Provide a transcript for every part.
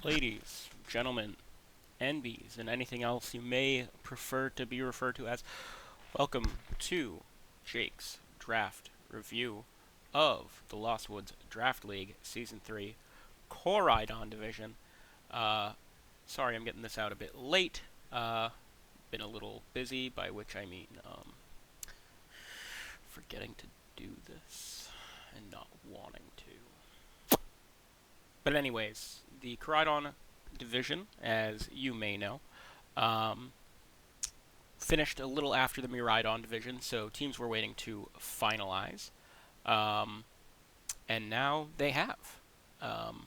Ladies, gentlemen, NBs, and anything else you may prefer to be referred to as, welcome to Jake's Draft Review of the Lost Woods Draft League Season 3 Koraidon Division. Uh, Sorry I'm getting this out a bit late. Been a little busy, by which I mean forgetting to do this and not wanting to. But anyways, the Koraidon division, as you may know, um, finished a little after the Miraidon division, so teams were waiting to finalize, um, and now they have. Um,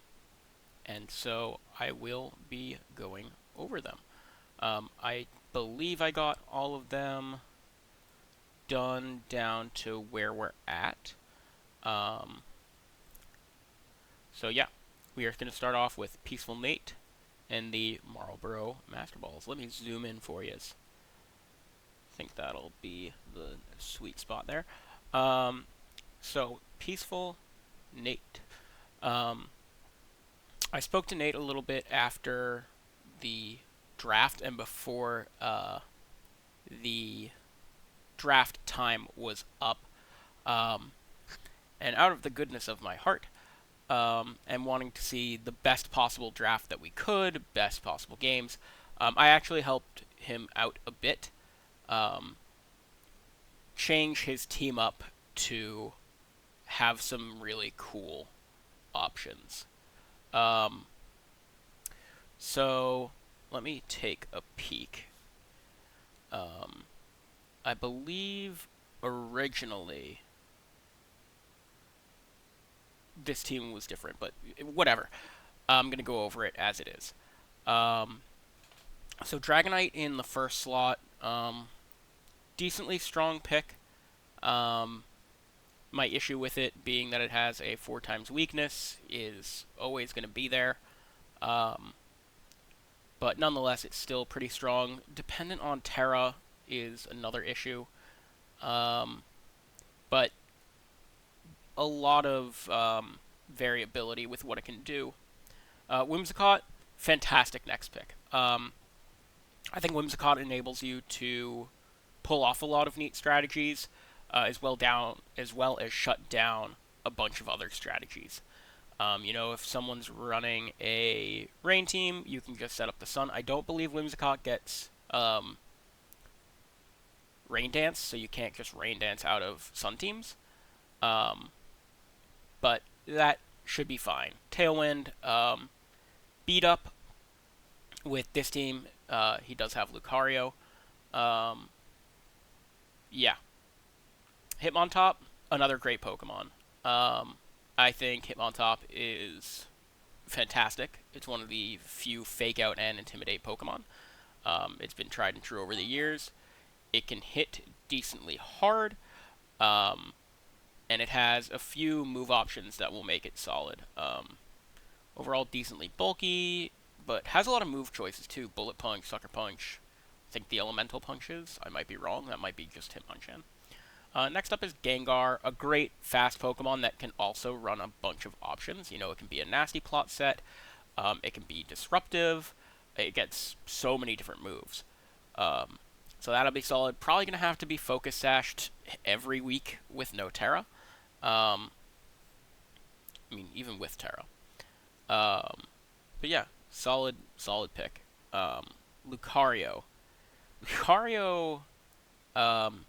and so I will be going over them. I believe I got all of them done down to where we're at. Um, so yeah, we are going to start off with Peaceful Nate and the Marlboro Master Balls. Let me zoom in for you. I think that'll be the sweet spot there. Um, so, Peaceful Nate. Um, I spoke to Nate a little bit after the draft and before the draft time was up. Um, and out of the goodness of my heart, and wanting to see the best possible draft that we could, best possible games, I actually helped him out a bit. Um, change his team up to have some really cool options. Um, so let me take a peek. Um, I believe originally this team was different, but whatever. I'm going to go over it as it is. Um, so Dragonite in the first slot, decently strong pick. Um, my issue with it being that it has a 4 times weakness is always going to be there. Um, but nonetheless, it's still pretty strong. Dependent on Terra is another issue. Um, but a lot of variability with what it can do. Whimsicott, fantastic next pick. I think Whimsicott enables you to pull off a lot of neat strategies, as well as shut down a bunch of other strategies. If someone's running a rain team, you can just set up the sun. I don't believe Whimsicott gets rain dance, so you can't just rain dance out of sun teams. Um, but that should be fine. Tailwind, beat up with this team. He does have Lucario. Um, yeah, Hitmontop, another great Pokemon. I think Hitmontop is fantastic. It's one of the few fake out and intimidate Pokemon. It's been tried and true over the years. It can hit decently hard, and it has a few move options that will make it solid. Overall, decently bulky, but has a lot of move choices too. Bullet Punch, Sucker Punch. I think the Elemental Punches. I might be wrong. That might be just Hitmonchan. Next up is Gengar, a great fast Pokemon that can also run a bunch of options. It can be a nasty plot set, it can be disruptive, it gets so many different moves. So that'll be solid. Probably going to have to be Focus Sashed every week with no Terra. Even with Terra. But yeah, solid pick. Lucario. Lucario, um,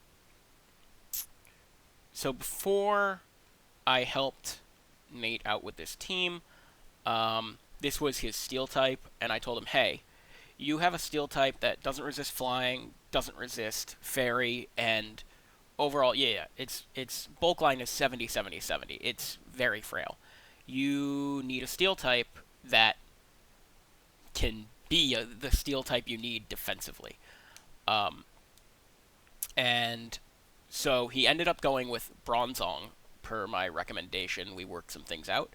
so before I helped Nate out with this team, this was his steel type, and I told him, hey, you have a steel type that doesn't resist flying, doesn't resist fairy, and overall, yeah, its bulk line is 70, 70, 70. It's very frail. You need a steel type that can be the steel type you need defensively. Um, and so he ended up going with Bronzong per my recommendation. We worked some things out.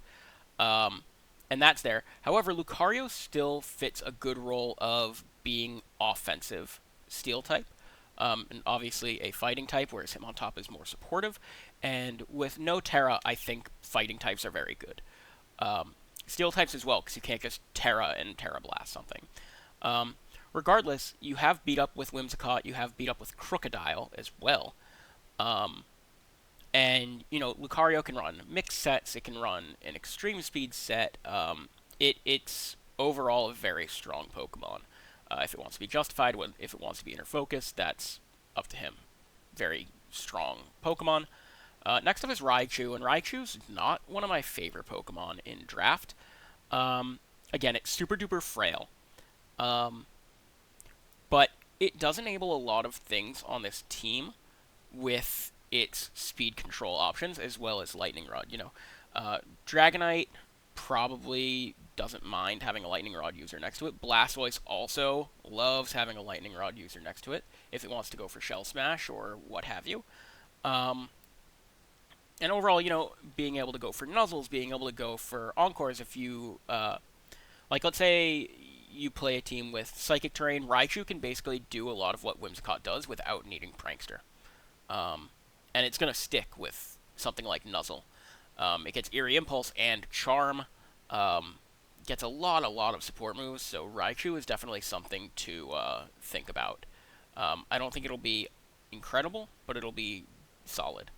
Um, and that's there. However, Lucario still fits a good role of being offensive steel type. And obviously a fighting type, whereas Hitmontop is more supportive. And with no Terra, I think fighting types are very good. Steel types as well, because you can't just Terra and Terra Blast something. Um, Regardless, you have beat up with Whimsicott, you have beat up with Crocodile as well. Um, and, Lucario can run mixed sets, it can run an extreme speed set. It's overall a very strong Pokemon. If it wants to be justified, if it wants to be inner focus, that's up to him. Very strong Pokemon. Next up is Raichu, and Raichu's not one of my favorite Pokemon in draft. Um, Again, it's super duper frail, um, but it does enable a lot of things on this team with its speed control options as well as Lightning Rod. Dragonite probably doesn't mind having a Lightning Rod user next to it. Blastoise also loves having a Lightning Rod user next to it if it wants to go for Shell Smash or what have you. Um, and overall, being able to go for Nuzzles, being able to go for Encores if you, let's say you play a team with Psychic Terrain, Raichu can basically do a lot of what Whimsicott does without needing Prankster. Um, and it's going to stick with something like Nuzzle. It gets Eerie Impulse and Charm. Gets a lot of support moves, so Raichu is definitely something to think about. I don't think it'll be incredible, but it'll be solid.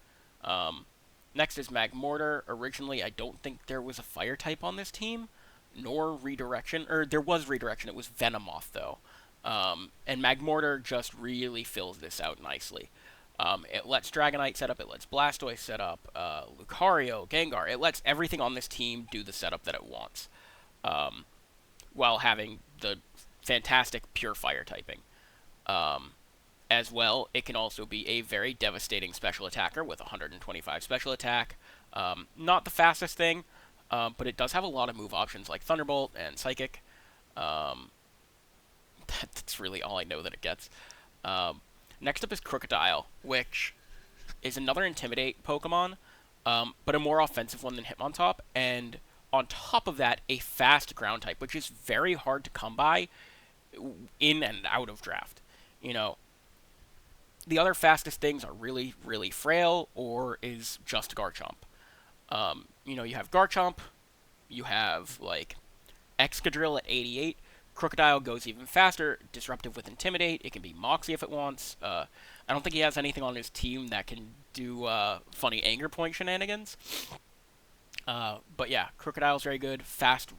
Next is Magmortar. Originally, I don't think there was a fire type on this team, nor redirection. Or there was redirection, it was Venomoth, though. And Magmortar just really fills this out nicely. It lets Dragonite set up, it lets Blastoise set up, Lucario, Gengar. It lets everything on this team do the setup that it wants, while having the fantastic pure fire typing. As well, it can also be a very devastating special attacker with 125 special attack. Not the fastest thing, but it does have a lot of move options like Thunderbolt and Psychic. That's really all I know that it gets. Next up is Crocodile, which is another Intimidate Pokemon, but a more offensive one than Hitmontop, and on top of that, a fast ground type, which is very hard to come by in and out of draft. The other fastest things are really, really frail, or is just Garchomp. You have Garchomp, you have, Excadrill at 88, Crocodile goes even faster, Disruptive with Intimidate, it can be Moxie if it wants. I don't think he has anything on his team that can do funny Anger Point shenanigans. But yeah, Crocodile's very good. Fast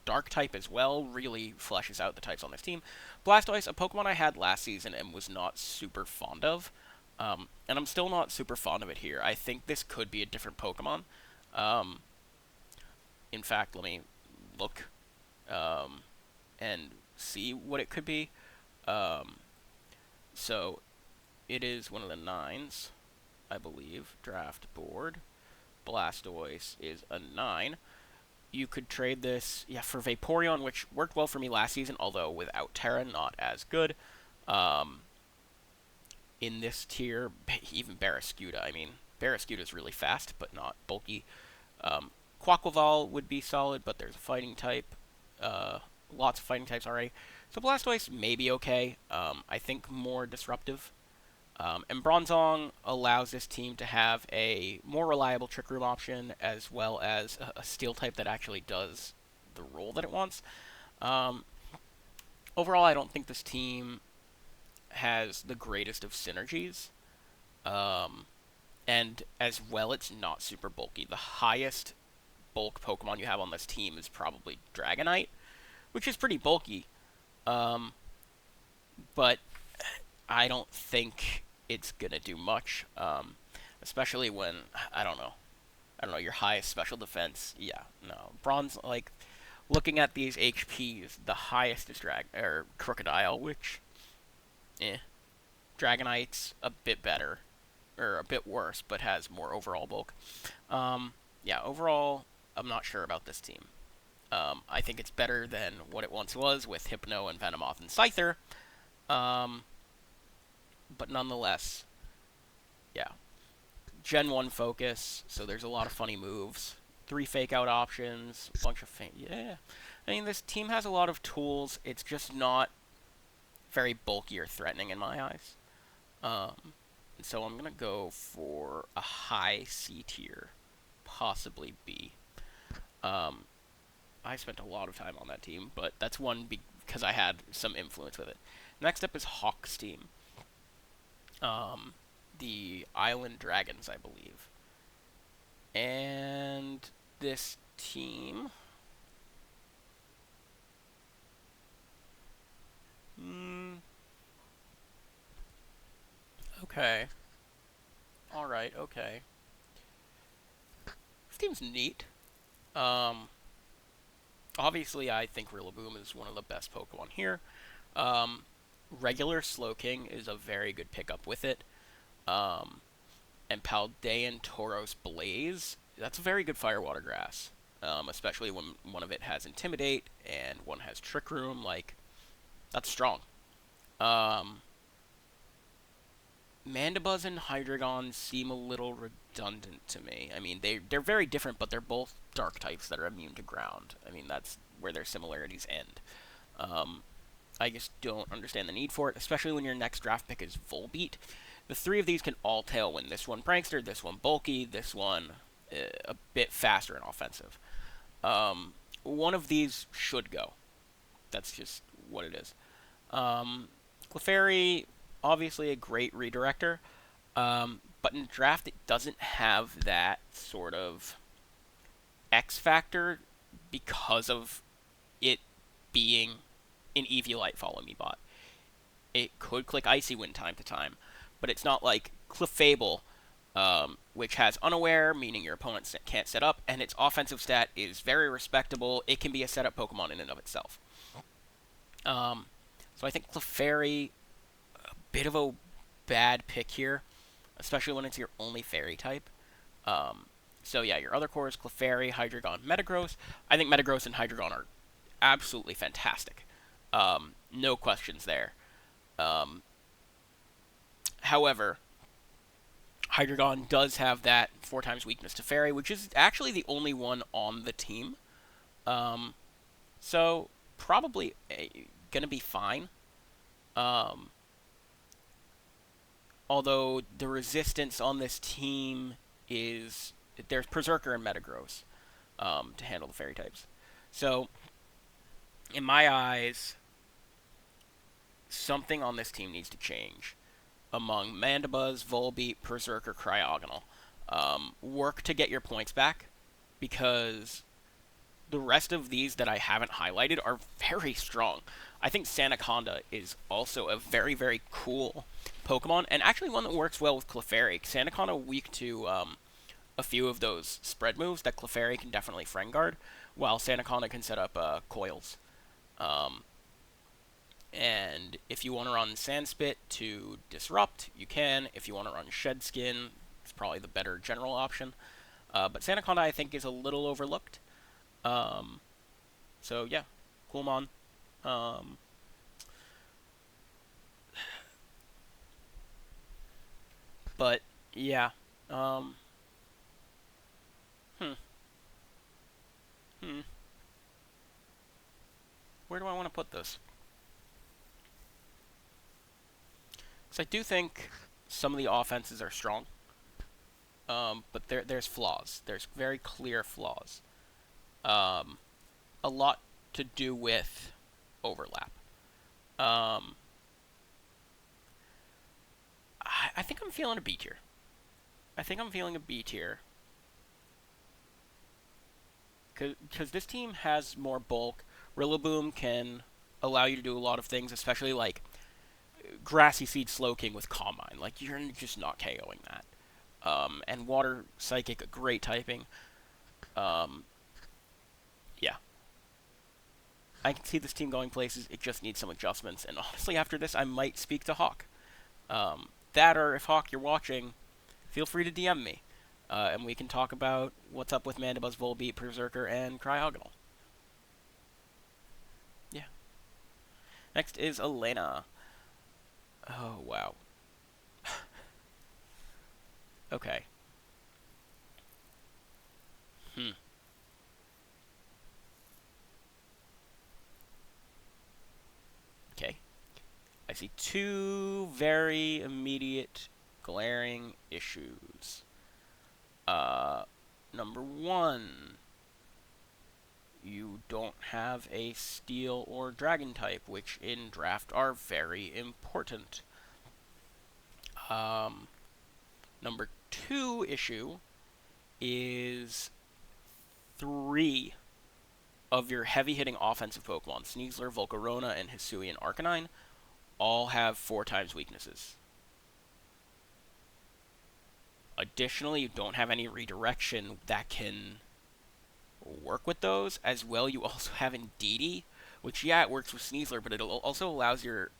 Dark type as well, really fleshes out the types on this team. Blastoise, a Pokemon I had last season and was not super fond of. And I'm still not super fond of it here. I think this could be a different Pokemon. In fact, let me look and see what it could be. So, it is one of the 9s, I believe, draft board. Blastoise is a 9. You could trade this, for Vaporeon, which worked well for me last season, although without Terra, not as good. In this tier, even Barraskewda. I mean, Barraskewda is really fast, but not bulky. Quaquaval would be solid, but there's a fighting type. Lots of fighting types already. So Blastoise may be okay. I think more disruptive. And Bronzong allows this team to have a more reliable Trick Room option, as well as a Steel type that actually does the role that it wants. Overall, I don't think this team has the greatest of synergies. And as well, it's not super bulky. The highest bulk Pokemon you have on this team is probably Dragonite, which is pretty bulky. But I don't think it's gonna do much, especially when I don't know, your highest special defense. Yeah, no, Bronze. Looking at these HPs, the highest is Crocodile, which, Dragonite's a bit better, or a bit worse, but has more overall bulk. Yeah, overall, I'm not sure about this team. I think it's better than what it once was with Hypno and Venomoth and Scyther. But nonetheless, yeah. Gen 1 focus, so there's a lot of funny moves. 3 fake out options, a bunch of yeah. I mean, this team has a lot of tools. It's just not very bulky or threatening in my eyes. And so I'm going to go for a high C tier, possibly B. I spent a lot of time on that team, but that's one because I had some influence with it. Next up is Hawk's team. The Island Dragons, I believe. And this team. Okay. Alright, okay. This team's neat. Obviously, I think Rillaboom is one of the best Pokemon here. Regular Slowking is a very good pickup with it. And Paldean Tauros Blaze, that's a very good Firewater Grass. Especially when one of it has Intimidate and one has Trick Room. Like, that's strong. Mandibuzz and Hydreigon seem a little redundant to me. I mean, they're very different, but they're both dark types that are immune to ground. I mean, that's where their similarities end. I just don't understand the need for it, especially when your next draft pick is Volbeat. The three of these can all tailwind. This one Prankster, this one Bulky, this one a bit faster and offensive. One of these should go. That's just what it is. Clefairy, obviously a great redirector, but in draft it doesn't have that sort of X factor because of it being an Eviolite Follow Me bot. It could click Icy Wind time to time, but it's not like Clefable, which has Unaware, meaning your opponent can't set up, and its offensive stat is very respectable. It can be a setup Pokemon in and of itself. So I think Clefairy, a bit of a bad pick here, especially when it's your only fairy type. So yeah, your other core is Clefairy, Hydreigon, Metagross. I think Metagross and Hydreigon are absolutely fantastic. No questions there. However, Hydreigon does have that 4 times weakness to Fairy, which is actually the only one on the team. So probably going to be fine. Although the resistance on this team is... There's Berserker and Metagross to handle the Fairy types. So, in my eyes, something on this team needs to change. Among Mandibuzz, Volbeat, Berserker, Cryogonal. Work to get your points back, because the rest of these that I haven't highlighted are very strong. I think Sandaconda is also a very, very cool Pokemon, and actually one that works well with Clefairy. Sandaconda weak to a few of those spread moves that Clefairy can definitely friend guard, while Sandaconda can set up coils. And if you want to run Sandspit to disrupt, you can. If you want to run Shed Skin, it's probably the better general option. But Sandaconda, I think, is a little overlooked. So yeah, Coolmon. But yeah. Where do I want to put this? Because I do think some of the offenses are strong. But there's flaws. There's very clear flaws. A lot to do with overlap. I think I'm feeling a B tier. I think I'm feeling a B tier. Because this team has more bulk. Rillaboom can allow you to do a lot of things, especially like Grassy Seed Slowking with Calm Mind. Like, you're just not KOing that. And Water Psychic, a great typing. Yeah. I can see this team going places. It just needs some adjustments. And honestly, after this, I might speak to Hawk. That, or if Hawk, you're watching, feel free to DM me. And we can talk about what's up with Mandibuzz, Volbeat, Berserker, and Cryogonal. Yeah. Next is Elena. Oh, wow. Okay. Okay. I see 2 very immediate, glaring issues. Number 1. you don't have a steel or dragon type, which in draft are very important. Um, Number two issue is three of your heavy hitting offensive Pokemon, Sneasler, Volcarona, and Hisuian Arcanine, all have 4 times weaknesses. Additionally, you don't have any redirection that can work with those. As well, you also have Indeedee, which, yeah, it works with Sneasler, but it also allows your.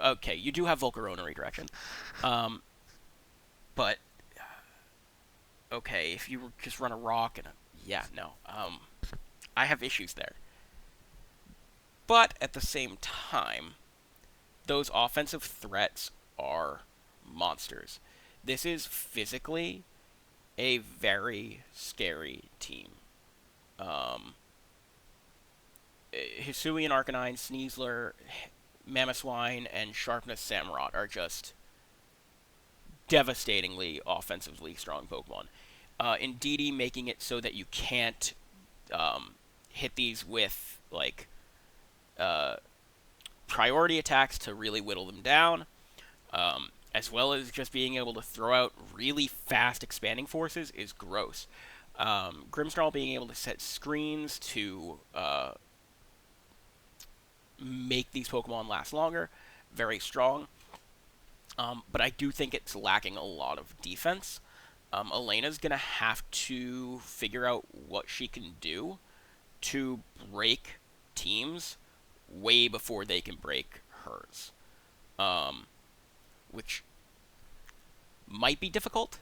Okay, you do have Volcarona redirection. Um, but, okay, if you just run a rock and a. Yeah, no. I have issues there. But at the same time, those offensive threats are monsters. This is physically a very scary team. Um, Hisuian Arcanine, Sneasler, Mamoswine, and Sharpness Samurott are just devastatingly offensively strong Pokemon. Indeedee making it so that you can't hit these with like uh, priority attacks to really whittle them down, as well as just being able to throw out really fast expanding forces is gross. Grimmsnarl being able to set screens to make these Pokemon last longer, very strong. But I do think it's lacking a lot of defense. Elena's going to have to figure out what she can do to break teams way before they can break hers. Which might be difficult,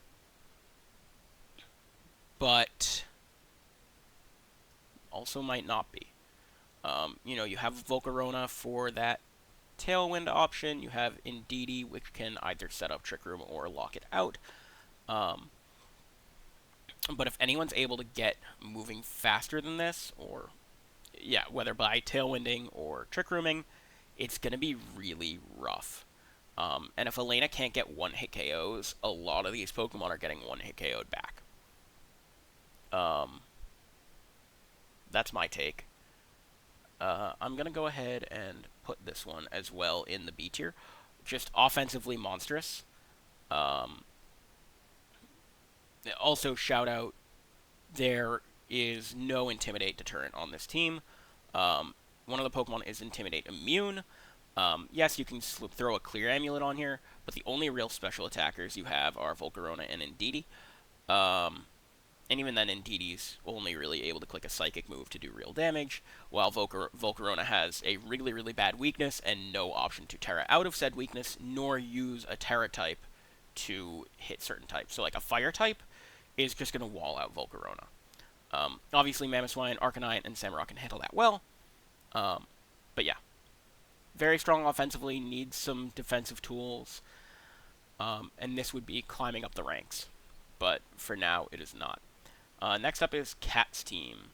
but also might not be. You have Volcarona for that Tailwind option. You have Indeedee, which can either set up Trick Room or lock it out. But if anyone's able to get moving faster than this, or yeah, whether by Tailwinding or Trick Rooming, it's going to be really rough. And if Elena can't get one-hit KOs, a lot of these Pokemon are getting one-hit KO'd back. That's my take. I'm going to go ahead and put this one as well in the B tier. Just offensively monstrous. Also, shout out, there is no Intimidate deterrent on this team. One of the Pokemon is Intimidate immune. Yes, you can throw a Clear Amulet on here, but the only real special attackers you have are Volcarona and Indeedee. And even then, Indeedee's only really able to click a Psychic move to do real damage, while Volcarona has a really, really bad weakness and no option to Terra out of said weakness, nor use a Terra type to hit certain types. So, like, a Fire type is just going to wall out Volcarona. Obviously, Mamoswine, Arcanine, and Samurott can handle that well. But yeah, very strong offensively, needs some defensive tools, and this would be climbing up the ranks. But for now, it is not. Next up is Cat's team.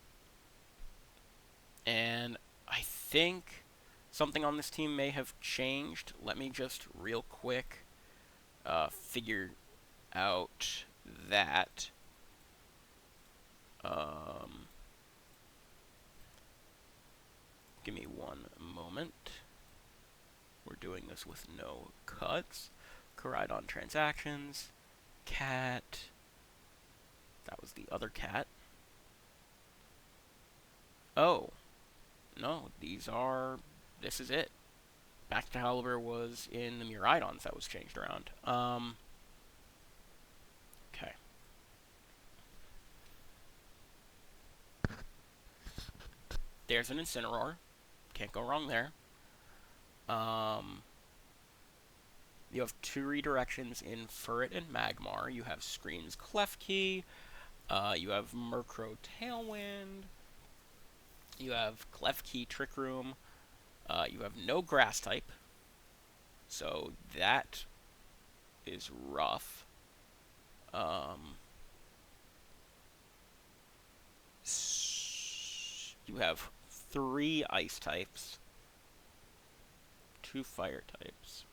And I think something on this team may have changed. Let me just real quick figure out that. Give me one moment. We're doing this with no cuts. Koraidon transactions. Cat. That was the other cat. Oh. No, this is it. Excalibur was in the Miraidons that was changed around. Okay. There's an Incineroar. Can't go wrong there. You have 2 redirections in Furret and Magmar. You have Scream's Klefki. You have Murkrow Tailwind. You have Klefki Trick Room. You have no Grass type. So that is rough. You have 3 Ice types. 2 Fire types.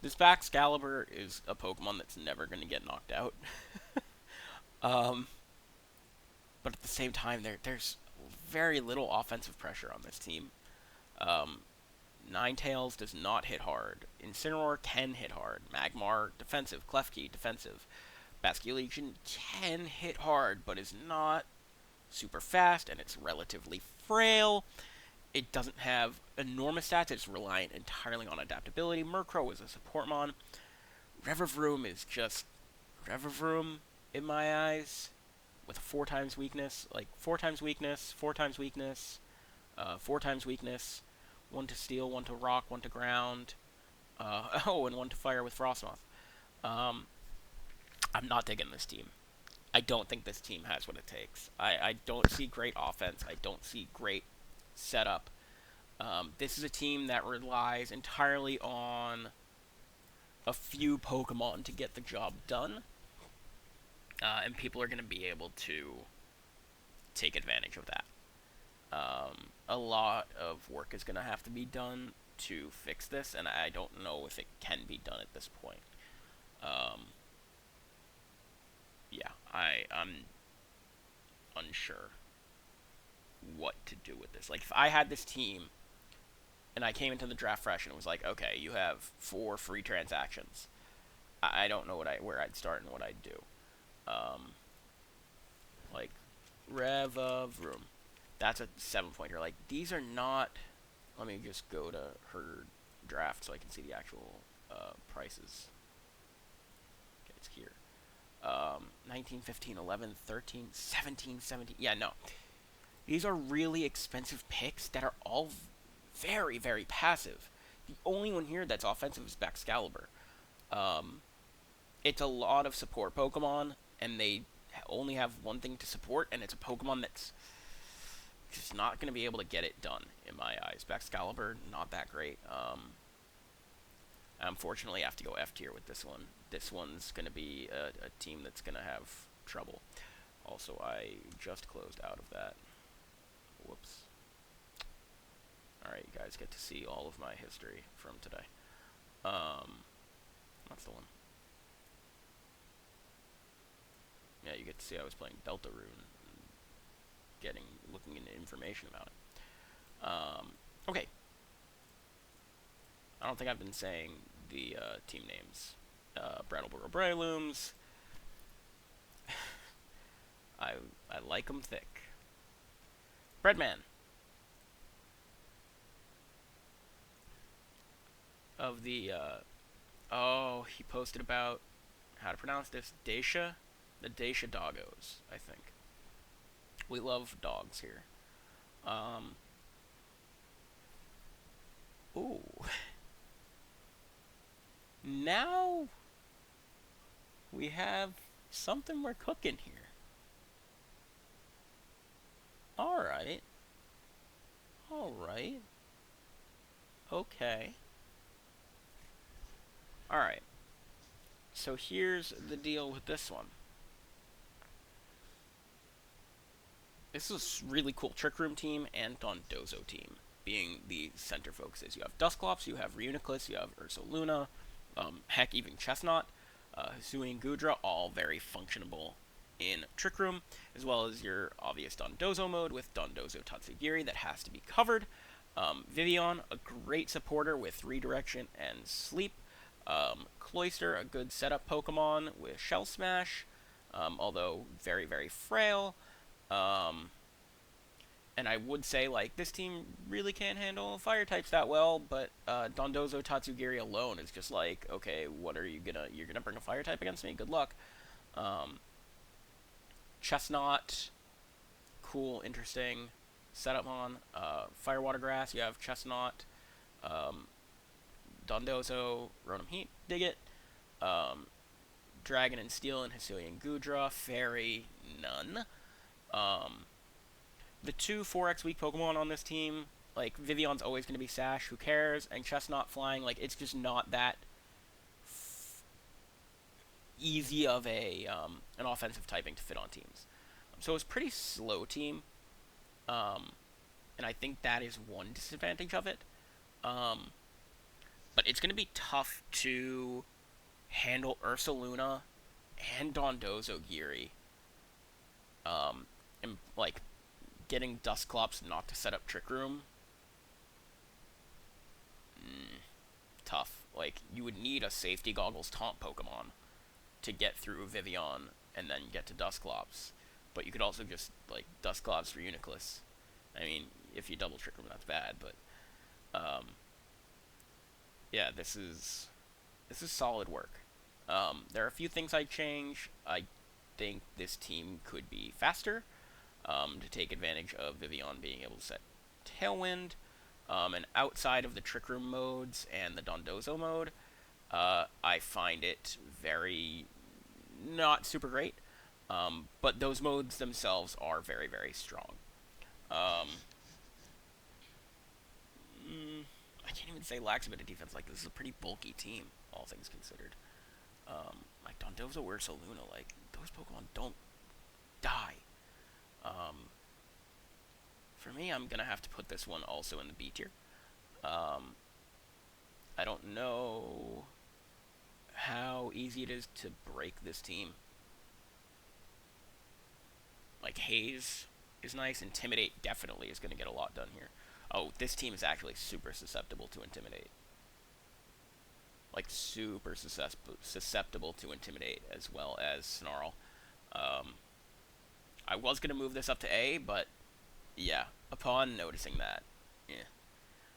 This Excalibur is a Pokemon that's never going to get knocked out. but at the same time, there's very little offensive pressure on this team. Um, Ninetales does not hit hard. Incineroar can hit hard. Magmar, defensive. Klefki, defensive. Basculegion can hit hard, but is not super fast, and it's relatively frail. It doesn't have enormous stats. It's reliant entirely on adaptability. Murkrow is a support mon. Revavroom is just Revavroom in my eyes, with a 4 times weakness. Like 4 times weakness, 4 times weakness, 4 times weakness. One to steel, one to rock, one to ground. Oh, and one to fire with Frostmoth. Um, I'm not digging this team. I don't think this team has what it takes. I don't see great offense. I don't see great setup. This is a team that relies entirely on a few Pokemon to get the job done, and people are going to be able to take advantage of that. A lot of work is going to have to be done to fix this, and I don't know if it can be done at this point. Um, yeah, I'm unsure what to do with this. Like, if I had this team and I came into the draft fresh and it was like, okay, you have 4 free transactions, I don't know where I'd start and what I'd do. Like Revavroom, that's a 7-pointer. Like, these are not. Let me just go to her draft so I can see the actual prices. Okay, it's here. 19, 15, 11, 13, 17, 17. Yeah, no. These are really expensive picks that are all very, very passive. The only one here that's offensive is Baxcalibur. Um, it's a lot of support Pokemon, and they only have one thing to support, and it's a Pokemon that's just not going to be able to get it done, in my eyes. Baxcalibur, not that great. Unfortunately, I have to go F tier with this one. This one's going to be a team that's going to have trouble. Also, I just closed out of that. Whoops. Alright, you guys get to see all of my history from today. That's the one. Yeah, you get to see I was playing Deltarune, looking into information about it. Okay. I don't think I've been saying the team names. Brattleboro Breilooms. I like them thick. Breadman. Of the, oh, he posted about how to pronounce this. Dacia? The Dacia Doggos, I think. We love dogs here. Ooh. Now we have something we're cooking here. Alright. Alright. Okay. Alright. So here's the deal with this one. This is a really cool Trick Room team and Dondozo team being the center focuses. You have Dusclops, you have Reuniclus, you have Ursaluna, heck, even Chestnut, Hisui and Gudra, all very functionable in Trick Room, as well as your obvious Dondozo mode with Dondozo Tatsugiri that has to be covered. Vivian, a great supporter with Redirection and Sleep. Cloyster, a good setup Pokemon with Shell Smash, although very, very frail. And I would say, like, this team really can't handle fire types that well, but Dondozo Tatsugiri alone is just like, okay, what are you gonna... You're gonna bring a fire type against me? Good luck. Chestnut, cool, interesting setup on. Firewater Grass, you have Chestnut, Dondozo, Rotom Heat, dig it. Dragon and Steel and Hisui and Gudra, Fairy, none. The 2 4x weak Pokemon on this team, like, Vivian's always going to be Sash, who cares, and Chestnut Flying, like, it's just not that easy of an offensive typing to fit on teams. So it's a pretty slow team, and I think that is one disadvantage of it. But it's going to be tough to handle Ursaluna and Dondozo Giri and like getting Dusclops not to set up Trick Room, tough. Like you would need a safety goggles taunt Pokemon to get through Vivian and then get to Dusclops. But you could also just like Dusclops for Uniclus. I mean, if you double Trick Room, that's bad. But um, yeah, this is solid work. There are a few things I'd change. I think this team could be faster to take advantage of Vivian being able to set Tailwind. And outside of the Trick Room modes and the Dondozo mode, I find it very not super great. But those modes themselves are very, very strong. Um, I can't even say lacks a bit of defense. Like, this is a pretty bulky team, all things considered. Like, Dondozo, Ursa, Luna, like, those Pokemon don't die. Um, for me, I'm going to have to put this one also in the B tier. Um, I don't know how easy it is to break this team. Like, Haze is nice. Intimidate definitely is going to get a lot done here. Oh, this team is actually super susceptible to Intimidate. Like, super susceptible to Intimidate as well as Snarl. Um, I was going to move this up to A, but yeah, upon noticing that, yeah.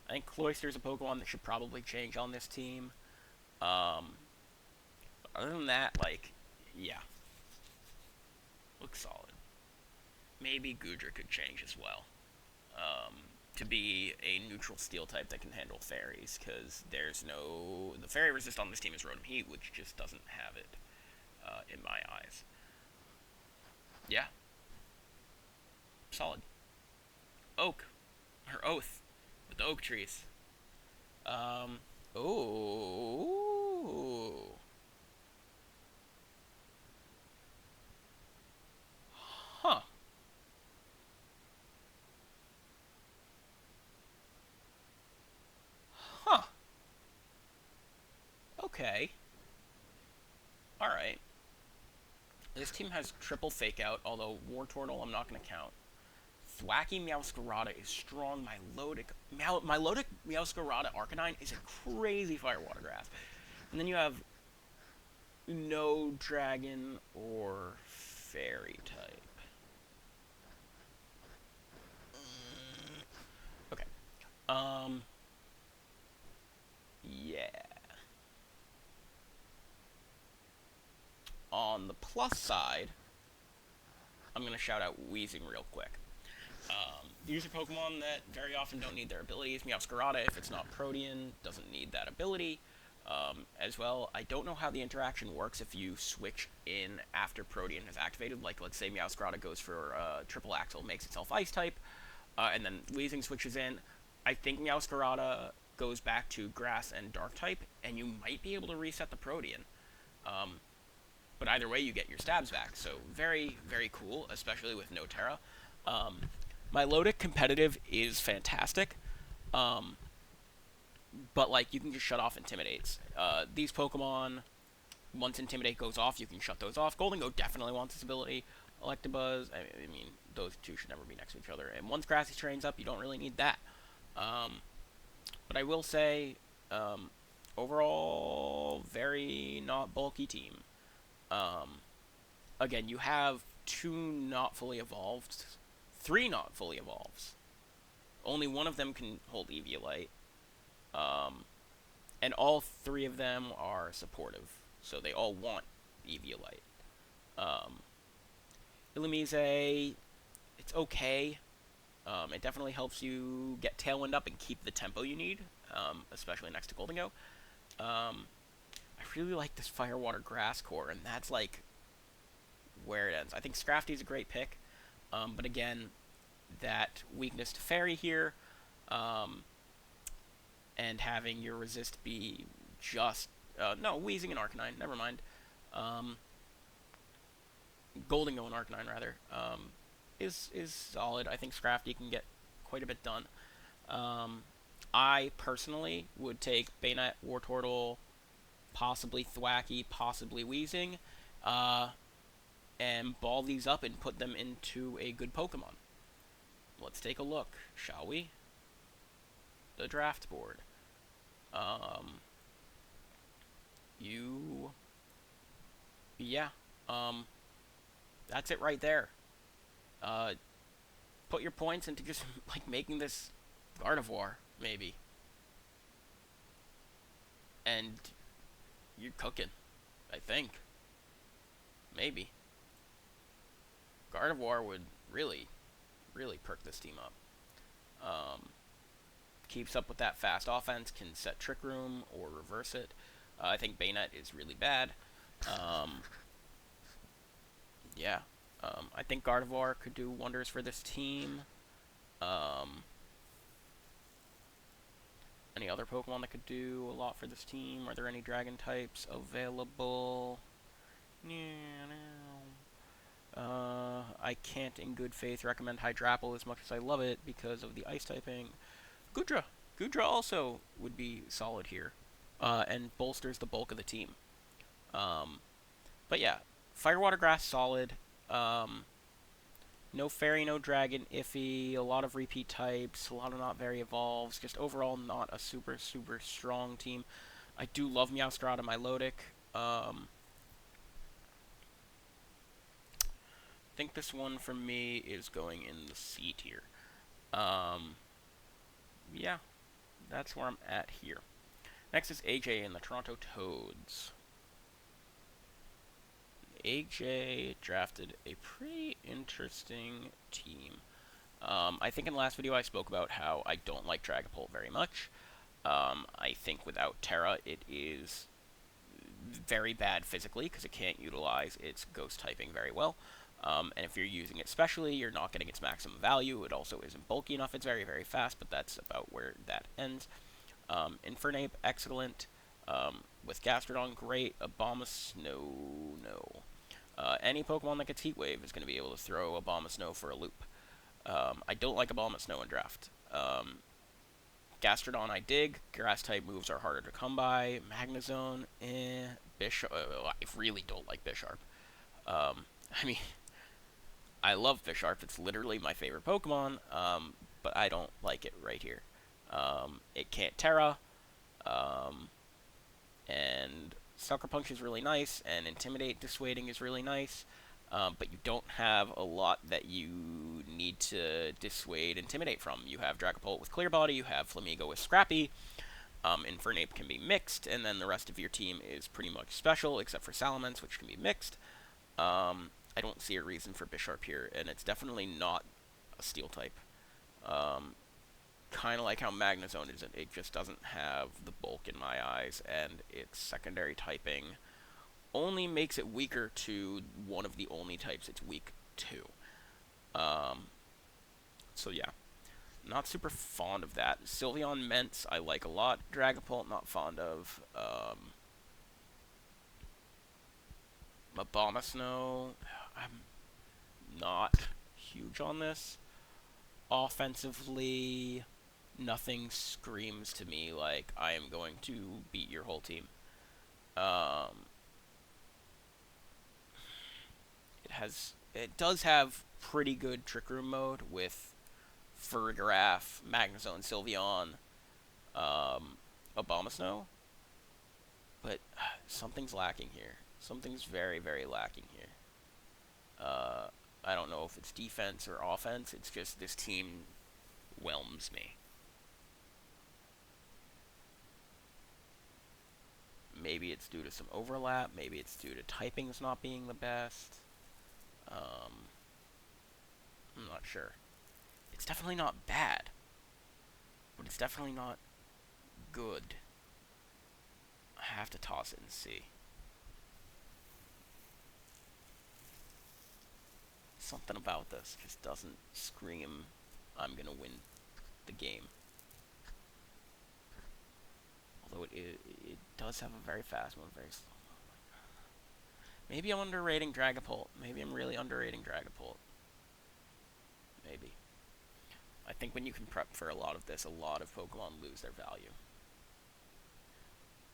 I think Cloyster's a Pokemon that should probably change on this team. Um, other than that, like, yeah, looks solid. Maybe Goodra could change as well. To be a neutral steel type that can handle fairies, because the fairy resist on this team is Rotom Heat, which just doesn't have it in my eyes. Yeah, solid. Oak, her oath with the oak trees. Um, oh, huh, huh. Okay, all right. This team has triple fake out, although Wartortle I'm not going to count. Thwacky Meowscarada is strong. Milotic Meowscarada Arcanine is a crazy Firewater Grass. And then you have no Dragon or Fairy type. Okay. Um. Yeah. On the plus side, I'm going to shout out Weezing real quick. These are Pokemon that very often don't need their abilities. Meowscarada, if it's not Protean, doesn't need that ability. As well, I don't know how the interaction works if you switch in after Protean has activated. Like, let's say Meowscarada goes for Triple Axle, makes itself Ice type, and then Weezing switches in. I think Meowscarada goes back to Grass and Dark type, and you might be able to reset the Protean. But either way, you get your stabs back. So very, very cool, especially with no Terra. Milotic competitive is fantastic, but like you can just shut off Intimidates. These Pokemon, once Intimidate goes off, you can shut those off. Gholdengo definitely wants this ability. Electabuzz, I mean, those two should never be next to each other. And once Grassy trains up, you don't really need that. But I will say, overall, very not bulky team. Again, you have two not fully evolved, three not fully evolves. Only one of them can hold Eviolite. And all three of them are supportive, so they all want Eviolite. Illumise, it's okay. It definitely helps you get Tailwind up and keep the tempo you need, especially next to Gholdengo. I really like this Firewater Grass core, and that's like where it ends. I think Scrafty's a great pick, but again, that weakness to Fairy here, and having your resist be just no Weezing and Arcanine. Never mind. Gholdengo and Arcanine rather is solid. I think Scrafty can get quite a bit done. I personally would take Banette, Wartortle, possibly Thwacky, possibly Weezing, and ball these up and put them into a good Pokemon. Let's take a look, shall we? The draft board. Um, you, yeah, that's it right there. Uh, put your points into just like making this Gardevoir, maybe, and you're cooking. I think maybe Gardevoir would really, really perk this team up. Um, Keeps up with that fast offense, can set Trick Room or reverse it. I think Bayonet is really bad. Um, yeah, I think Gardevoir could do wonders for this team. Um, any other Pokemon that could do a lot for this team? Are there any Dragon types available? I can't in good faith recommend Hydrapple as much as I love it because of the ice typing. Goodra. Goodra also would be solid here, and bolsters the bulk of the team. Um, but yeah, Fire Water Grass solid. No Fairy, no Dragon, iffy. A lot of repeat types, a lot of not very evolves. Just overall not a super strong team. I do love Meowscarada and Milotic. I think this one for me is going in the C tier. Yeah, that's where I'm at here. Next is AJ and the Toronto Toads. AJ drafted a pretty interesting team. I think in the last video I spoke about how I don't like Dragapult very much. I think without Terra it is very bad physically because it can't utilize its ghost typing very well. And if you're using it specially, you're not getting its maximum value. It also isn't bulky enough. It's very, very fast, but that's about where that ends. Infernape, excellent. With Gastrodon, great. Abomasnow, no. Any Pokemon that gets Heat Wave is going to be able to throw Abomasnow for a loop. I don't like Abomasnow in draft. Gastrodon I dig. Grass-type moves are harder to come by. Magnezone, Bisharp, I really don't like Bisharp. I mean, I love Bisharp. It's literally my favorite Pokemon, but I don't like it right here. It can't Terra, and Sucker Punch is really nice, and Intimidate Dissuading is really nice, but you don't have a lot that you need to dissuade Intimidate from. You have Dragapult with Clear Body, you have Flamigo with Scrappy, Infernape can be mixed, and then the rest of your team is pretty much special, except for Salamence, which can be mixed. I don't see a reason for Bisharp here, and it's definitely not a Steel type. Kind of like how Magnezone isn't. It just doesn't have the bulk in my eyes, and its secondary typing only makes it weaker to one of the only types it's weak to. So yeah, not super fond of that. Sylveon Ments I like a lot. Dragapult not fond of. Abomasnow, I'm not huge on this. Offensively, nothing screams to me like I am going to beat your whole team. It does have pretty good Trick Room mode with Farigiraf, Magnezone, Sylveon, Abomasnow, but something's lacking here. Something's very, very lacking here. I don't know if it's defense or offense. It's just this team whelms me. Maybe it's due to some overlap. Maybe it's due to typings not being the best. I'm not sure. It's definitely not bad, but it's definitely not good. I have to toss it and see. Something about this just doesn't scream I'm gonna win the game. Although it does have a very fast move, very slow. Maybe I'm underrating Dragapult. Maybe I'm really underrating Dragapult. Maybe. I think when you can prep for a lot of this, a lot of Pokemon lose their value.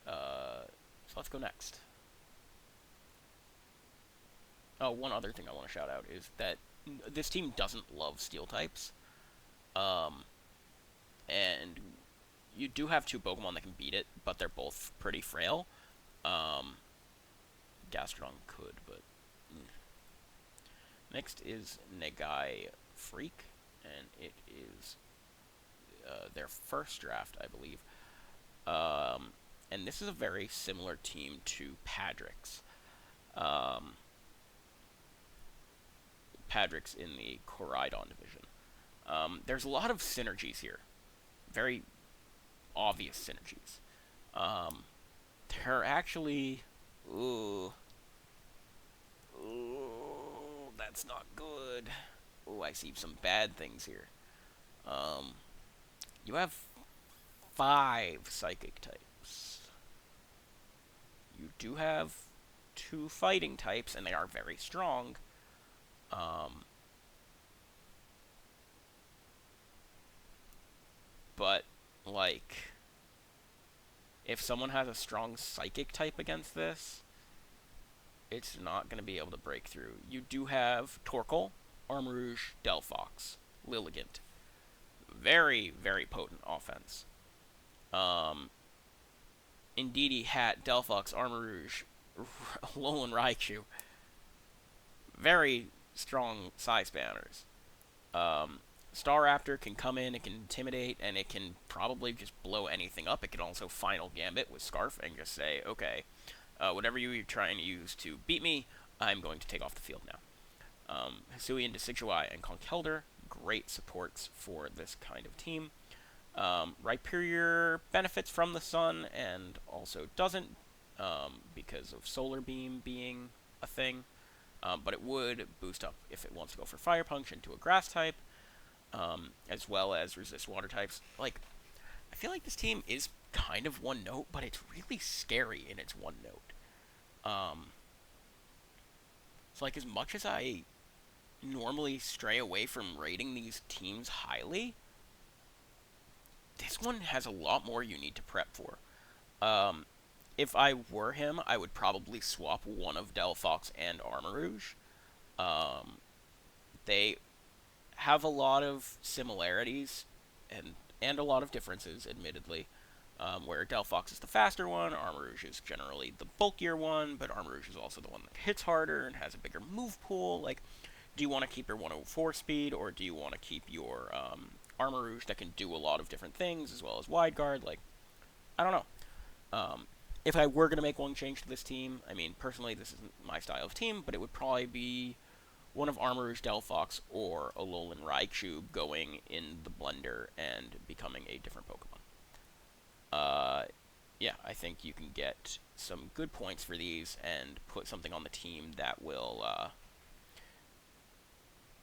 So let's go next. Oh, one other thing I want to shout out is that this team doesn't love steel types. Um, and you do have two Pokemon that can beat it, but they're both pretty frail. Um, Gastrodon could, but next is Nagai Freak, and it is their first draft, I believe. Um, and this is a very similar team to Padrix. Um, Padrix in the Koraidon division. There's a lot of synergies here, very obvious synergies. Um, they're actually, ooh, ooh, that's not good. Ooh, I see some bad things here. Um, you have five psychic types. You do have two fighting types, and they are very strong. Um, but like, if someone has a strong psychic type against this, it's not going to be able to break through. You do have Torkoal, Armarouge, Delphox, Lilligant. Very, very potent offense. Um, Indeedee, Hat, Delphox, Armarouge, Alolan Raichu. Very strong size banners. Um, Staraptor can come in, it can intimidate, and it can probably just blow anything up. It can also Final Gambit with Scarf and just say, okay, whatever you're trying to use to beat me, I'm going to take off the field now. Hisuian, Decidueye, and Conkeldurr, great supports for this kind of team. Rhyperior benefits from the sun and also doesn't because of Solar Beam being a thing. But it would boost up if it wants to go for Fire Punch into a Grass type, as well as resist Water types. Like, I feel like this team is kind of one note, but it's really scary in its one note. So, like, as much as I normally stray away from rating these teams highly, this one has a lot more you need to prep for. Um, if I were him, I would probably swap one of Delphox and Armarouge. Um, they have a lot of similarities and a lot of differences, admittedly. Where Delphox is the faster one, Armarouge is generally the bulkier one, but Armarouge is also the one that hits harder and has a bigger move pool. Like, do you want to keep your 104 speed, or do you want to keep your Armarouge that can do a lot of different things, as well as Wide Guard? Like, I don't know. If I were going to make one change to this team, I mean, personally, this isn't my style of team, but it would probably be one of Armarouge, Delphox, or Alolan Raichu going in the blender and becoming a different Pokemon. Uh, yeah, I think you can get some good points for these and put something on the team that will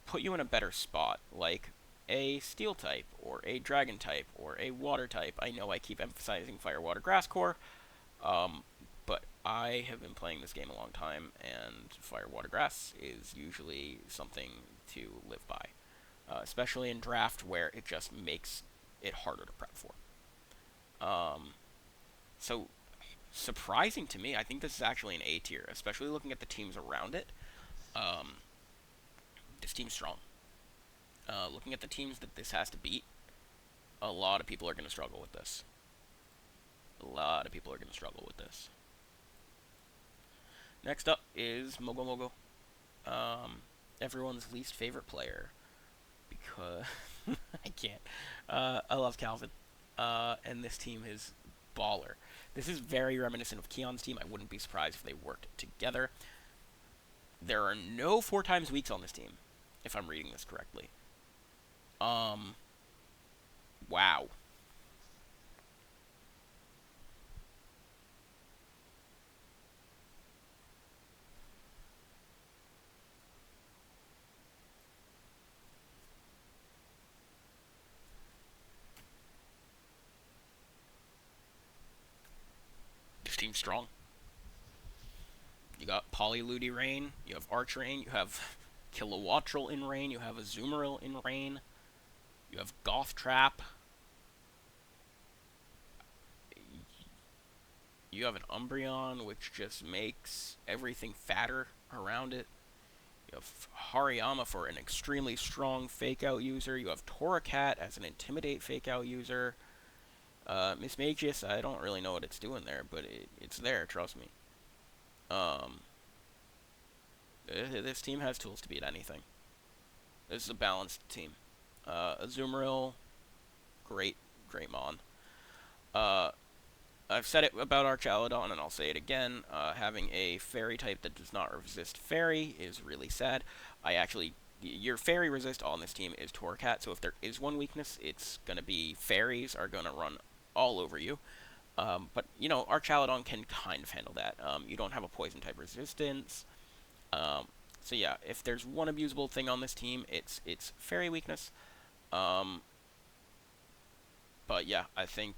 put you in a better spot, like a Steel type, or a Dragon type, or a Water type. I know I keep emphasizing Fire, Water, Grass Core, um, but I have been playing this game a long time, and Fire, Water, Grass is usually something to live by, especially in draft where it just makes it harder to prep for. Um, so, surprising to me, I think this is actually an A tier, especially looking at the teams around it. Um, this team's strong. Looking at the teams that this has to beat, a lot of people are going to struggle with this. A lot of people are going to struggle with this. Next up is Mogo Mogo. Everyone's least favorite player. Because I can't. I love Calvin. And this team is baller. This is very reminiscent of Keon's team. I wouldn't be surprised if they worked together. There are no 4x weeks on this team, if I'm reading this correctly. Wow. This team's strong. You got Polyludi Rain, you have Arch Rain, you have Kilowattrel in Rain, you have Azumarill in Rain, you have Goth Trap, you have an Umbreon, which just makes everything fatter around it. You have Hariyama for an extremely strong fake out user. You have Torracat as an intimidate fake out user. Miss Magius, I don't really know what it's doing there, but it's there, trust me. This team has tools to beat anything. This is a balanced team. Azumarill, great Mon. I've said it about Archaludon, and I'll say it again. Having a fairy type that does not resist fairy is really sad. Your fairy resist on this team is Torracat, so if there is one weakness, it's going to be fairies are going to run all over you. But, Archaludon can kind of handle that. You don't have a poison type resistance. So yeah, if there's one abusable thing on this team, it's fairy weakness. But yeah, I think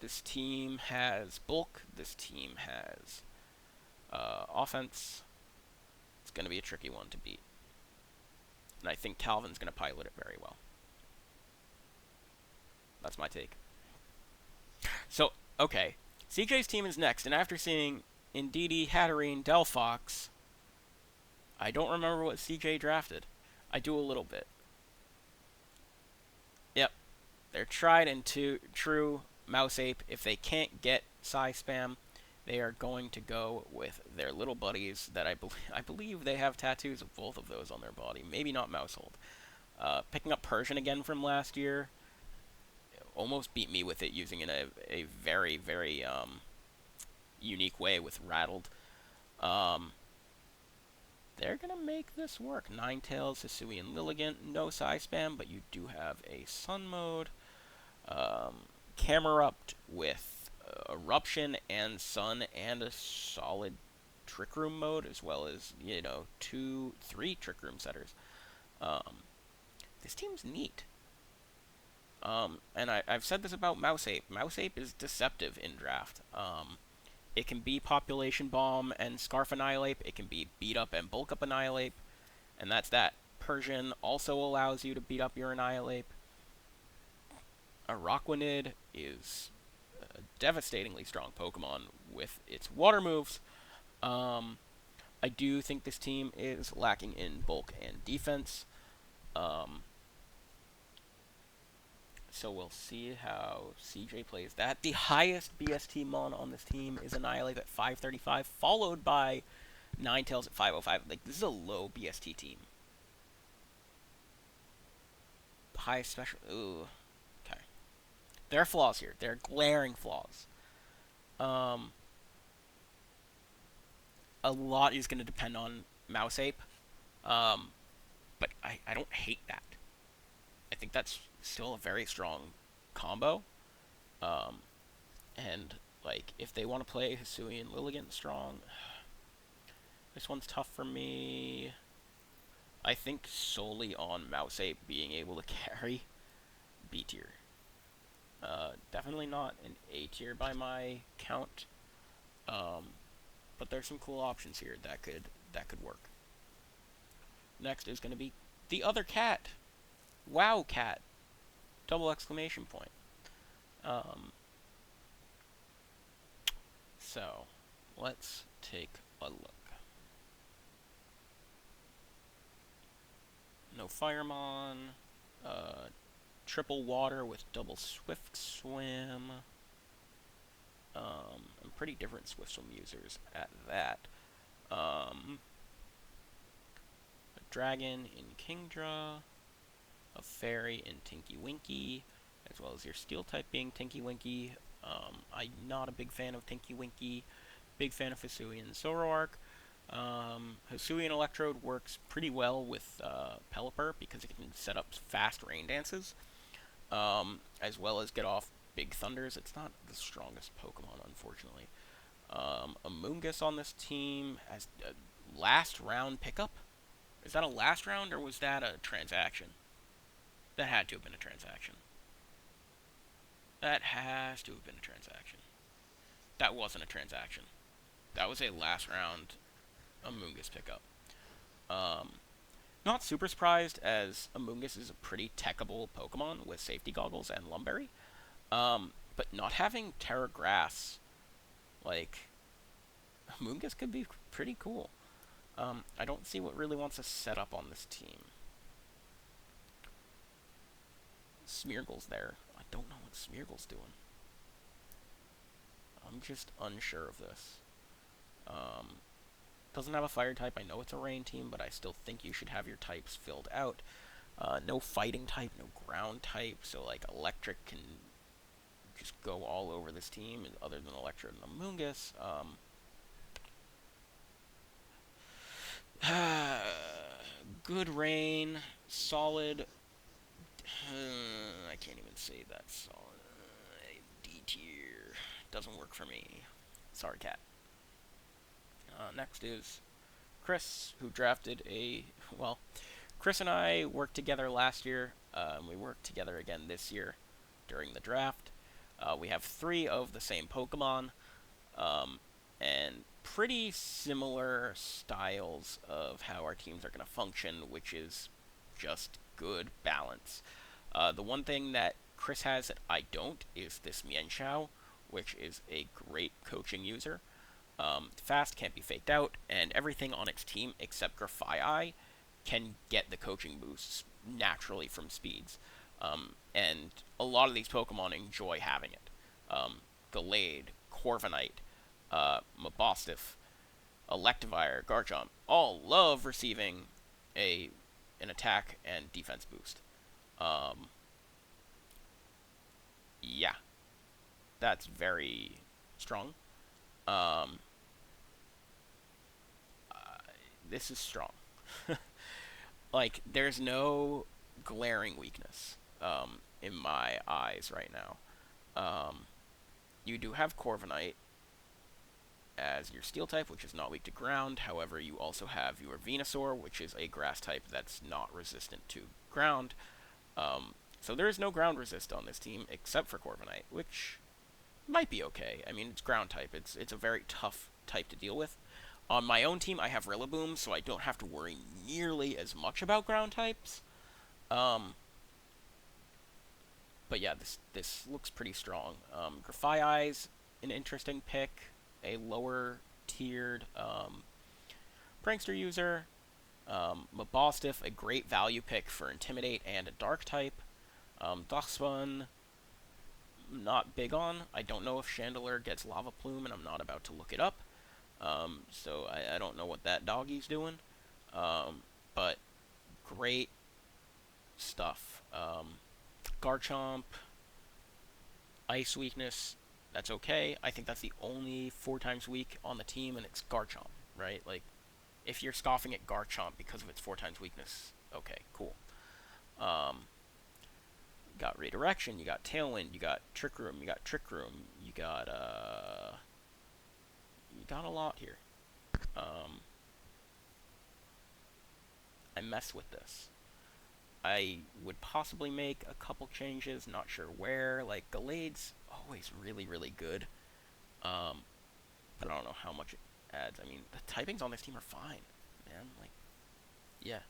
this team has bulk. This team has offense. It's going to be a tricky one to beat. And I think Calvin's going to pilot it very well. That's my take. So, okay. CJ's team is next, and after seeing Indeedee, Hatterene, Delphox, I don't remember what CJ drafted. I do a little bit. Yep. They're tried and true Mouse Ape. If they can't get Psy Spam, they are going to go with their little buddies that I believe they have tattoos of both of those on their body. Maybe not Mousehold. Picking up Persian again from last year almost beat me with it using it in a very, very unique way with Rattled. They're going to make this work. Ninetales, Hisuian Lilligant, no Psy Spam, but you do have a Sun mode. Camerupt with Eruption and Sun and a solid Trick Room mode, as well as, 3 Trick Room setters. This team's neat. And I've said this about Mouse Ape. Mouse Ape is deceptive in draft. It can be Population Bomb and Scarf Annihilate. It can be Beat Up and Bulk Up Annihilate. And that's that. Persian also allows you to beat up your Annihilate. Araquanid is a devastatingly strong Pokemon with its water moves. I do think this team is lacking in bulk and defense. So we'll see how CJ plays that. The highest BST mon on this team is Annihilate at 535, followed by Ninetales at 505. Like, this is a low BST team. Highest special... Ooh. Okay. There are flaws here. There are glaring flaws. A lot is going to depend on Mouse Ape. But I don't hate that. I think that's still a very strong combo. And, like, if they want to play Hisuian Lilligant strong, this one's tough for me. I think solely on Mouse Ape being able to carry B tier. Definitely not an A tier by my count. But there's some cool options here that could work. Next is going to be the other cat. Wow, cat. Double exclamation point. So, let's take a look. No Firemon. Triple water with double Swift Swim. And pretty different Swift Swim users at that. A dragon in Kingdra. A fairy in Tinky Winky, as well as your steel type being Tinky Winky. I'm not a big fan of Tinky Winky. Big fan of Hisuian Zoroark. Hisuian Electrode works pretty well with Pelipper because it can set up fast rain dances, as well as get off big thunders. It's not the strongest Pokemon, unfortunately. Amoonguss on this team has a last round pickup. Is that a last round or was that a transaction? That had to have been a transaction. That has to have been a transaction. That wasn't a transaction. That was a last round Amoonguss pickup. Not super surprised, as Amoonguss is a pretty techable Pokemon with safety goggles and Lumberry. But not having Terra Grass, like, Amoonguss could be pretty cool. I don't see what really wants to set up on this team. Smeargle's there. I don't know what Smeargle's doing. I'm just unsure of this. Doesn't have a fire type. I know it's a rain team, but I still think you should have your types filled out. No fighting type, no ground type, so like electric can just go all over this team, other than Electro and Amoonguss. Good rain, solid. I can't even say that solid. D tier doesn't work for me. Sorry, cat. Next is Chris, who drafted a well. Chris and I worked together last year. We worked together again this year during the draft. We have 3 of the same Pokemon, and pretty similar styles of how our teams are going to function, which is just good balance. The one thing that Chris has that I don't is this Mienshao, which is a great coaching user. Fast, can't be faked out, and everything on its team except Grafaiai can get the coaching boosts naturally from speeds. And a lot of these Pokemon enjoy having it. Gallade, Corviknight, Mabosstiff, Electivire, Garchomp all love receiving an attack and defense boost. Yeah, that's very strong. Um, this is strong. Like, there's no glaring weakness in my eyes right now. You do have Corviknight as your Steel type, which is not weak to ground. However, you also have your Venusaur, which is a grass type that's not resistant to ground. So there is no ground resist on this team except for Corviknight, which might be okay. I mean, it's ground type. It's a very tough type to deal with. On my own team, I have Rillaboom, so I don't have to worry nearly as much about ground types. But yeah, this looks pretty strong. Grafaiai's an interesting pick, a lower tiered prankster user. Mabosstiff, a great value pick for Intimidate and a Dark type. Duxbun, not big on. I don't know if Chandelure gets Lava Plume, and I'm not about to look it up. So I don't know what that doggie's doing. But great stuff. Garchomp, Ice weakness, that's okay. I think that's the only 4 times weak on the team, and it's Garchomp, right? Like, if you're scoffing at Garchomp because of its 4 times weakness, okay, cool. You got Redirection, you got Tailwind, you got Trick Room, you got a lot here. I mess with this. I would possibly make a couple changes, not sure where. Like, Gallade's always really, really good. But I don't know how much it adds. I mean, the typings on this team are fine, man. Like, yeah.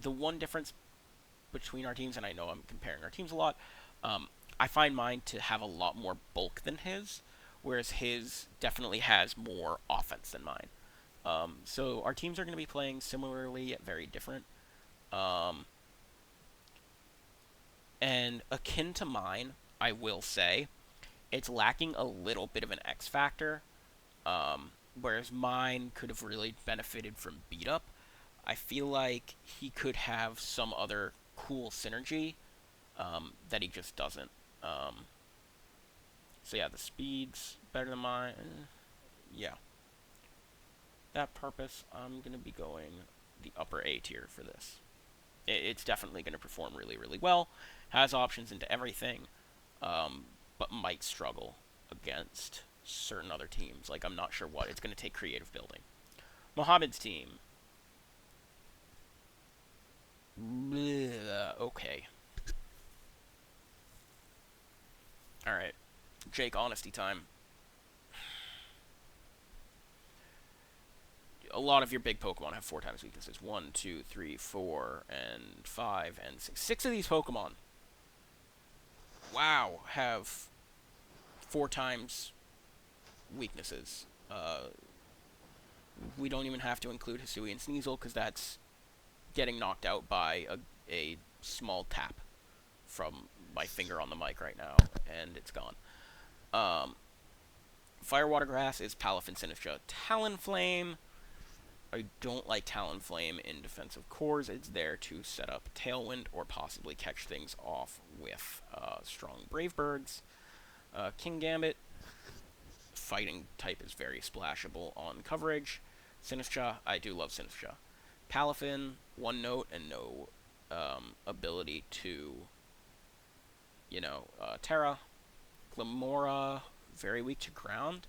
The one difference between our teams, and I know I'm comparing our teams a lot, I find mine to have a lot more bulk than his, whereas his definitely has more offense than mine. So our teams are going to be playing similarly yet very different. And akin to mine, I will say, it's lacking a little bit of an X factor, whereas mine could have really benefited from beat up. I feel like he could have some other cool synergy that he just doesn't. So yeah, the speed's better than mine. Yeah. That purpose, I'm going to be going the upper A tier for this. It's definitely going to perform really, really well. Has options into everything, but might struggle against certain other teams. Like, I'm not sure what. It's going to take creative building. Mohammed's team. Okay. Alright. Jake, honesty time. A lot of your big Pokemon have 4 times weaknesses. 1, 2, 3, 4, and 5, and 6. 6 of these Pokemon, wow, have 4 times weaknesses. We don't even have to include Hisui and Sneasel because that's getting knocked out by a small tap from my finger on the mic right now, and it's gone. Um, Fire Water Grass is Palafin Sinistcha. Talonflame, I don't like Talonflame in defensive cores. It's there to set up Tailwind or possibly catch things off with strong Brave Birds. King Gambit, fighting type is very splashable on coverage. Sinistcha, I do love Sinistcha. Palafin, one note and no ability to, Terra. Glamora, very weak to ground,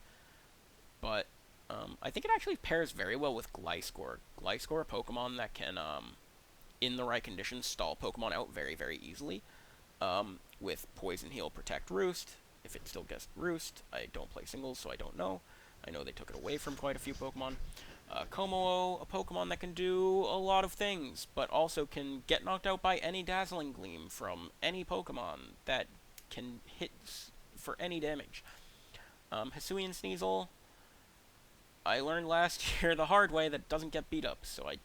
but I think it actually pairs very well with Gliscor. Gliscor, a Pokemon that can, in the right conditions, stall Pokemon out very, very easily. With Poison Heal, Protect, Roost. If it still gets Roost, I don't play singles, so I don't know. I know they took it away from quite a few Pokemon. Como, a Pokemon that can do a lot of things, but also can get knocked out by any Dazzling Gleam from any Pokemon that can hit for any damage. Hisui and Sneasel, I learned last year the hard way that it doesn't get beat up, so I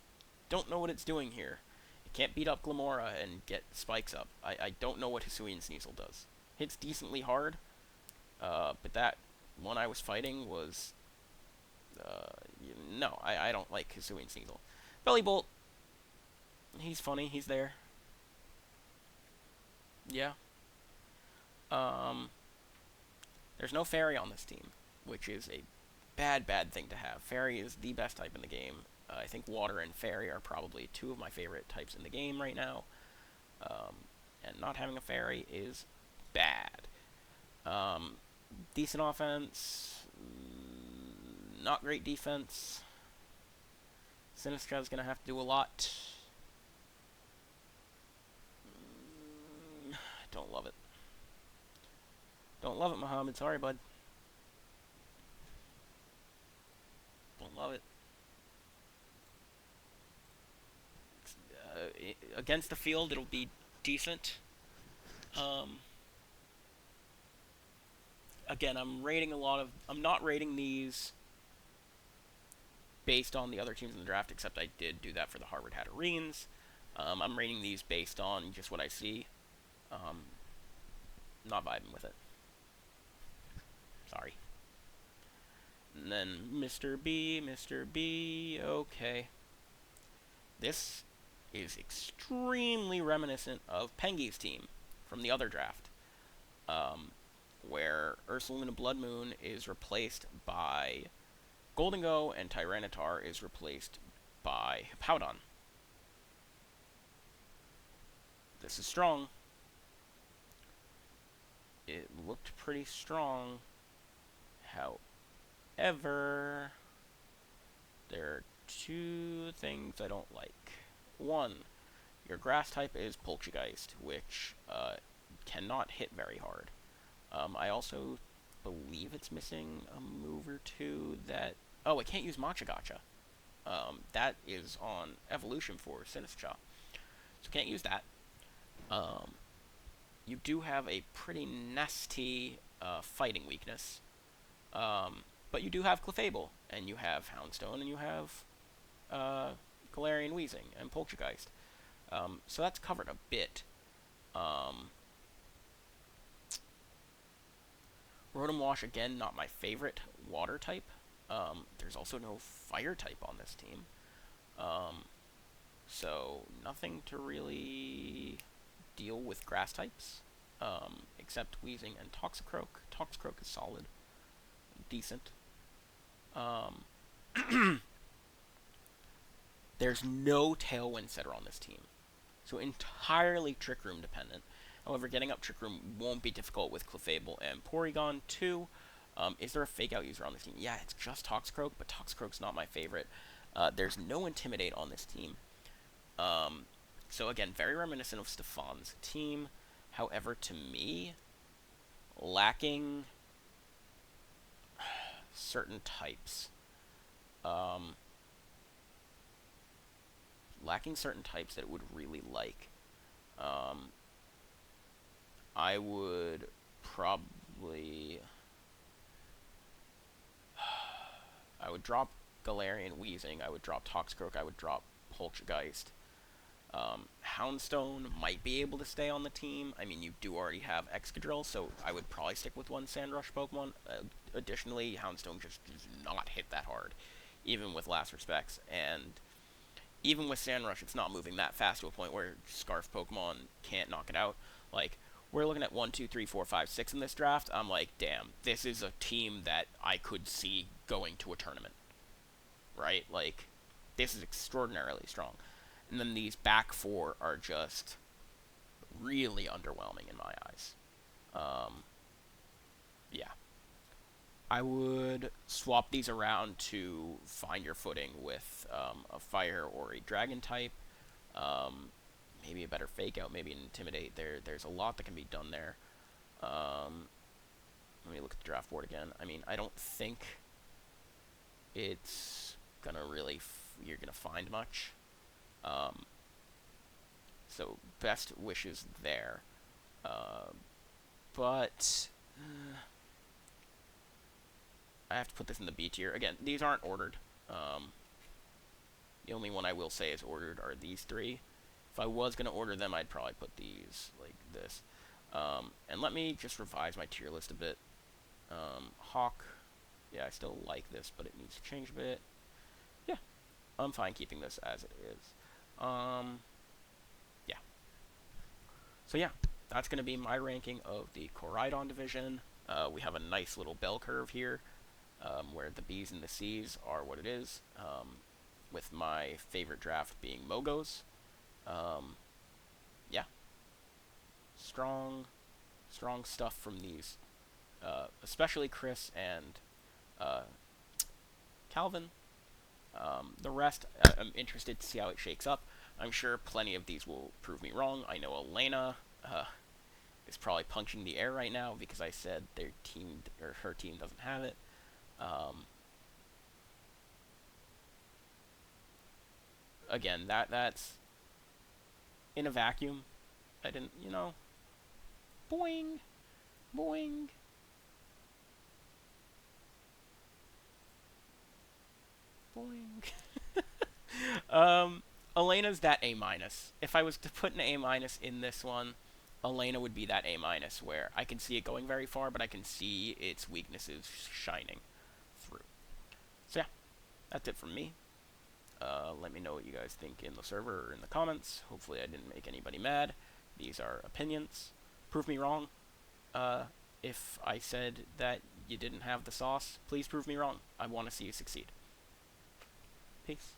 don't know what it's doing here. It can't beat up Glamora and get spikes up. I don't know what Hisui and Sneasel does. Hits decently hard, but that one I was fighting was... no, I don't like Hisui and Sneasel. Bellybolt, he's funny, he's there. Yeah. There's no Fairy on this team, which is a bad, bad thing to have. Fairy is the best type in the game. I think Water and Fairy are probably two of my favorite types in the game right now. And not having a Fairy is bad. Decent offense, not great defense. Sinistra's gonna have to do a lot. Don't love it. Don't love it, Muhammad. Sorry, bud. Don't love it. Against the field, it'll be decent. Again, I'm not rating these based on the other teams in the draft, except I did do that for the Harvard Hatterines. I'm rating these based on just what I see. Not vibing with it. Sorry. And then Mr. B, okay. This is extremely reminiscent of Pengi's team from the other draft, where Ursaluna Blood Moon is replaced by Goldengo and Tyranitar is replaced by Hippowdon. This is strong. It looked pretty strong. However, there are two things I don't like. One, your grass type is Poltergeist, which cannot hit very hard. I also believe it's missing a move or two that... Oh, it can't use Machagacha. That is on evolution for Sinistcha. So can't use that. You do have a pretty nasty fighting weakness. But you do have Clefable, and you have Houndstone, and you have Galarian Weezing and Poltergeist. So that's covered a bit. Rotom Wash, again, not my favorite water type. There's also no fire type on this team. So nothing to really deal with grass types, except Weezing and Toxicroak. Toxicroak is solid. Decent. There's no Tailwind setter on this team. So entirely Trick Room dependent. However, getting up Trick Room won't be difficult with Clefable and Porygon too. Is there a Fake Out user on this team? Yeah, it's just Toxicroak, but Toxicroak's not my favorite. There's no Intimidate on this team. So again, very reminiscent of Stefan's team. However, to me, lacking certain types. Lacking certain types that it would really like. I would probably... I would drop Galarian Weezing, I would drop Toxicroak, I would drop Poltergeist. Houndstone might be able to stay on the team. I mean, you do already have Excadrill, so I would probably stick with one Sandrush Pokemon. Additionally, Houndstone just does not hit that hard, even with Last Respects. And even with Sandrush, it's not moving that fast to a point where Scarf Pokemon can't knock it out. Like, we're looking at 1, 2, 3, 4, 5, 6 in this draft. I'm like, damn, this is a team that I could see going to a tournament. Right? Like, this is extraordinarily strong. And then these back four are just really underwhelming in my eyes. Yeah. I would swap these around to find your footing with a fire or a dragon type. Maybe a better fake out, maybe an intimidate. There's a lot that can be done there. Let me look at the draft board again. I mean, I don't think it's gonna really you're gonna find much. So best wishes there. But I have to put this in the B tier. Again, these aren't ordered. The only one I will say is ordered are these three. If I was going to order them, I'd probably put these like this. And let me just revise my tier list a bit. Hawk. Yeah, I still like this, but it needs to change a bit. Yeah, I'm fine keeping this as it is. Yeah. So yeah, that's going to be my ranking of the Koraidon division. We have a nice little bell curve here, where the B's and the C's are what it is, with my favorite draft being Mogo's. Yeah. Strong stuff from these, especially Chris and Calvin. The rest, I'm interested to see how it shakes up. I'm sure plenty of these will prove me wrong. I know Elena is probably punching the air right now because I said their team or her team doesn't have it. Again, that's in a vacuum. I didn't, boing, boing. Boing. Elena's that A minus. If I was to put an A minus in this one, Elena would be that A minus where I can see it going very far, but I can see its weaknesses shining through. So yeah, that's it from me. Let me know what you guys think in the server or in the comments. Hopefully I didn't make anybody mad. These are opinions. Prove me wrong. If I said that you didn't have the sauce, please prove me wrong. I want to see you succeed. Peace.